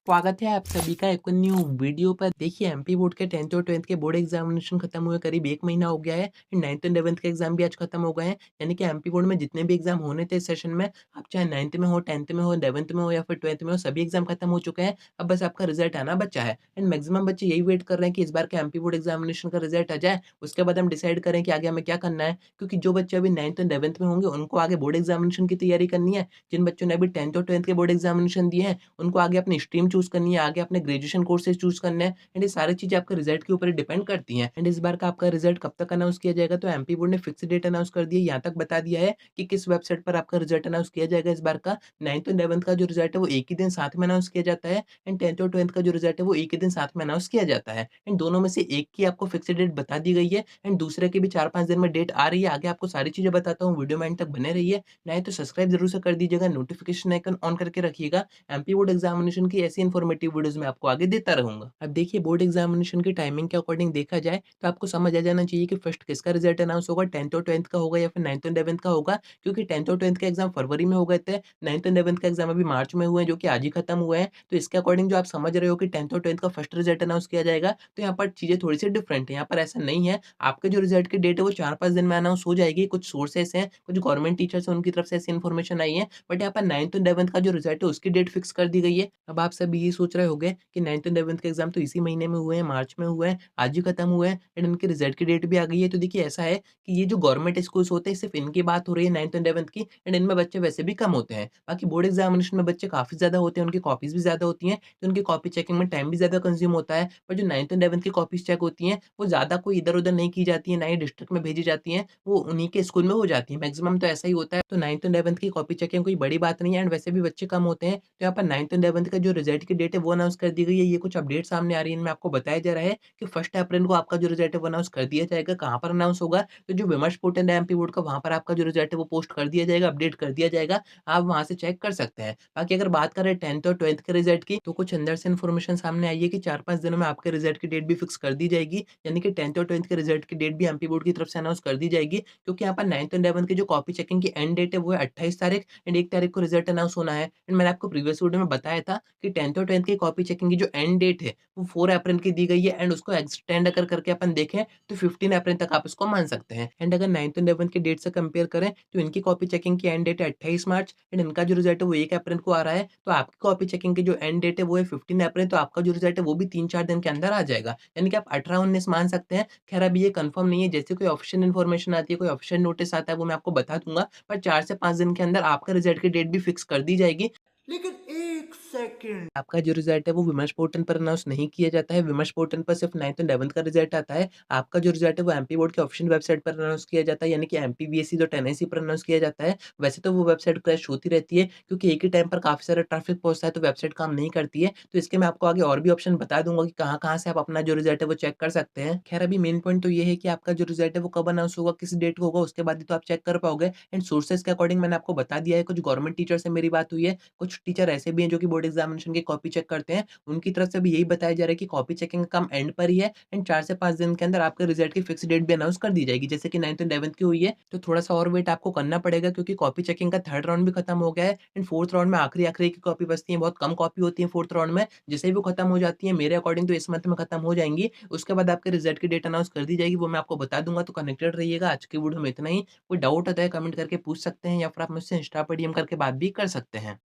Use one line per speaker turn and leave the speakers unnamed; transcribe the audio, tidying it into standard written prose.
स्वागत है आप सभी का एक न्यू वीडियो पर। देखिए एमपी बोर्ड के 10th और 12th के बोर्ड एग्जामिनेशन खत्म हुए करीब 1 महीना हो गया है। 9th और 11th के एग्जाम भी आज खत्म हो गए हैं। यानी कि एमपी बोर्ड में जितने भी एग्जाम होने थे इस सेशन में, आप चाहे 9th में हो, 10th में हो, 11th में हो या फिर 12th में हो, सभी एग्जाम खत्म हो चुके हैं। अब बस आपका रिजल्ट आना बचा है एंड मैक्सिमम बच्चे यही वेट कर रहे हैं कि इस बार के एमपी बोर्ड एग्जामिनेशन का रिजल्ट आ जाए। उसके बाद हम डिसाइड करें कि आगे हमें क्या करना है, क्योंकि जो बच्चे अभी 9th और 11th में होंगे उनको आगे बोर्ड एग्जामिनेशन की तैयारी करनी है। जिन बच्चों ने अभी 10th और 12th के बोर्ड एग्जामिनेशन दिए हैं उनको आगे अपनी स्ट्रीम चूज़ करनी है, आगे अपने ग्रेजुएशन कोर्सेज़ चूज़ करने हैं एंड ये सारी चीज़ें आपके रिज़ल्ट के ऊपर ही डिपेंड करती हैं। एंड इस बार का आपका रिज़ल्ट कब तक अनाउंस किया जाएगा, तो एमपी बोर्ड ने फिक्स डेट अनाउंस कर दी है। यहाँ तक बता दिया है कि किस वेबसाइट पर आपका रिज़ल्ट अनाउंस किया जाएगा इस बार का। 9th और 11th का जो रिज़ल्ट है वो एक ही दिन साथ में अनाउंस किया जाता है एंड 10th और 12th का जो रिज़ल्ट है वो एक ही दिन साथ में अनाउंस किया जाता है। एंड दोनों में से एक की आपको फिक्स डेट बता दी गई है एंड दूसरे की भी 4-5 दिन में डेट आ रही है। आगे आपको सारी चीज़ें बताता हूँ, वीडियो में एंड तक बने रहिए। नए तो सब्सक्राइब ज़रूर से कर दीजिएगा, नोटिफ़िकेशन आइकन ऑन करके रखिएगा। एमपी बोर्ड एग्जामिनेशन की ऐसी इन्फॉर्मेटिव वीडियोज़ मैं आपको आगे देता रहूँगा। अब देखिए बोर्ड एग्जामिनेशन की टाइमिंग के अकॉर्डिंग देखा जाए तो आपको समझ आ जाना चाहिए कि फर्स्ट किसका रिजल्ट अनाउंस होगा, 10th और 12th का होगा या फिर 9th और 11th का होगा। क्योंकि 10th और 12th के एग्जाम फरवरी में हो गए थे, 9th और 11th का एग्जाम अभी मार्च में हुए हैं जो कि आज ही खत्म हुए हैं। तो इसके अकॉर्डिंग जो आप समझ रहे हो कि 10th और 12th का फर्स्ट रिजल्ट अनाउंस किया जाएगा, तो यहाँ पर चीज़ें थोड़ी-सी डिफरेंट है। यहाँ पर ऐसा नहीं है, आपके जो रिजल्ट की डेट है वो 4-5 दिन में अनाउंस हो जाएगी। कुछ सोर्सेस हैं, कुछ गवर्नमेंट टीचर्स हैं, उनकी तरफ से ऐसी इन्फॉर्मेशन आई है। बट यहाँ पर 9th और 11th का जो रिजल्ट है उसकी डेट फिक्स कर दी गई है। अब आप सब ये सोच रहे होंगे कि 9th और 11th के एग्जाम तो इसी महीने में हुए हैं, मार्च में हुए हैं, आज ही खत्म हुए हैं एंड इनके रिजल्ट की डेट भी आ गई है। तो देखिए ऐसा है कि ये जो गवर्नमेंट स्कूल्स होते हैं सिर्फ इनकी बात हो रही है 9th और 11th की एंड इनमें बच्चे वैसे भी कम होते हैं। बाकी बोर्ड एग्जामिनेशन में बच्चे काफ़ी ज़्यादा होते हैं, उनकी कॉपीज़ भी ज़्यादा होती हैं, तो उनकी कॉपी चेकिंग में टाइम भी ज़्यादा कंज़्यूम होता है। पर जो 9th और 11th की कॉपीज़ चेक होती हैं, वो ज़्यादा कोई इधर-उधर नहीं की जाती हैं, ना ही डिस्ट्रिक्ट में भेजी जाती हैं, वो उन्हीं के स्कूल में हो जाती हैं। मैक्सिमम तो ऐसा ही होता है। तो 9th और 11th की कॉपी चेकिंग कोई बड़ी बात नहीं है एंड वैसे भी बच्चे कम होते हैं। तो यहाँ पर 9th और 11th का जो रिजल्ट की डेट है वो अनाउंस कर दी गई है। ये कुछ अपडेट सामने आ रही है, इनमें आपको बताया जा रहा है कि 1 अप्रैल को आपका जो रिजल्ट है वो अनाउंस कर दिया जाएगा। कहाँ पर अनाउंस होगा? तो जो विमर्श पोर्टल है एमपी बोर्ड का, वहाँ पर आपका जो रिजल्ट है वो पोस्ट कर दिया जाएगा, अपडेट कर दिया जाएगा। आप वहाँ से चेक कर सकते हैं। बाकी अगर बात करें 10th और 12th के रिजल्ट की, तो कुछ अंदर से इन्फॉर्मेशन सामने आई है कि 4-5 दिनों में आपके रिजल्ट की डेट भी फिक्स कर दी जाएगी। यानी कि 10th और 12th के रिजल्ट की डेट भी एमपी बोर्ड की तरफ से अनाउंस कर दी जाएगी। क्योंकि यहाँ पर 9th और 11th की जो कॉपी चेकिंग की एंड डेट है वो है 28 तारीख एंड 1 तारीख को रिजल्ट अनाउंस होना है। एंड मैंने आपको प्रीवियस वीडियो में बताया था कि 10th और 12th की कॉपी चेकिंग की जो एंड डेट है वो 4 अप्रैल की दी गई है एंड उसको एक्सटेंड अगर करके अपन देखें तो 15 अप्रैल तक आप इसको मान सकते हैं। एंड अगर 9th और 11th की डेट से कंपेयर करें तो इनकी कॉपी चेकिंग की एंड डेट है 28 मार्च एंड इनका जो रिजल्ट है वो 1 अप्रैल को आ रहा है। तो आपकी कॉपी चेकिंग की जो एंड डेट है वो है 15 अप्रैल, तो आपका जो रिजल्ट है वो भी 3-4 दिन के अंदर आ जाएगा। यानी कि आप 18-19 मान सकते हैं। खैर अभी ये कंफर्म नहीं है, जैसे कोई ऑफिशियल इन्फॉर्मेशन आती है, कोई ऑफिशियल नोटिस आता है वो मैं आपको बता दूँगा। पर 4 से 5 दिन के अंदर आपका रिजल्ट की डेट भी फिक्स कर दी जाएगी।
लेकिन 1 सेकंड।
आपका जो रिज़ल्ट है वो विमर्श पोर्टल पर अनाउंस नहीं किया जाता है। विमर्श पोर्टल पर सिर्फ 9th और 11th का रिज़ल्ट आता है। आपका जो रिज़ल्ट है वो एमपी बोर्ड के ऑफिशियल वेबसाइट पर अनाउंस किया जाता है, यानी कि एमपीवीएसी.एनआईसी पर अनाउंस किया जाता है। वैसे तो वो वेबसाइट क्रैश होती रहती है क्योंकि एक ही टाइम पर काफ़ी सारा ट्रैफिक पहुँचता है, तो वेबसाइट काम नहीं करती है। तो इसके मैं आपको आगे और भी ऑप्शन बता दूँगा कि कहाँ-कहाँ से आप अपना जो रिज़ल्ट है वो चेक कर सकते हैं। ख़ैर अभी मेन पॉइंट तो ये है कि आपका जो रिज़ल्ट है वो कब अनाउंस होगा, किस डेट को होगा, उसके बाद ही तो आप चेक कर पाओगे। एंड सोर्सेज़ के अकॉर्डिंग मैंने आपको बता दिया है, कुछ गवर्नमेंट टीचर से मेरी बात हुई है, कुछ टीचर ऐसे भी हैं जो कि बोर्ड एग्ज़ामिनेशन की कॉपी चेक करते हैं। उनकी तरफ से भी यही बताया जा रहा है कि कॉपी चेकिंग का काम एंड पर ही है एंड 4 से 5 दिन के अंदर आपके रिजल्ट की फिक्स डेट भी अनाउंस कर दी जाएगी। जैसे कि 9th और 11th की हुई है, तो थोड़ा-सा और वेट आपको करना पड़ेगा क्योंकि कॉपी चेकिंग का 3rd राउंड भी खत्म हो गया है एंड 4th राउंड में आखिरी-आखिरी की कॉपी बचती है। बहुत कम कॉपी होती है 4th राउंड में, जैसे ही वो खत्म हो जाती है मेरे अकॉर्डिंग तो इस मंथ में खत्म हो जाएँगी। उसके बाद आपके रिजल्ट की डेट अनाउंस कर दी जाएगी, वो मैं आपको बता दूँगा, तो कनेक्टेड रहिएगा। आज की वीडियो में इतना ही। कोई डाउट आता है कमेंट करके पूछ सकते हैं या फिर आप मुझसे इंस्टा पर डीएम करके बात भी कर सकते हैं।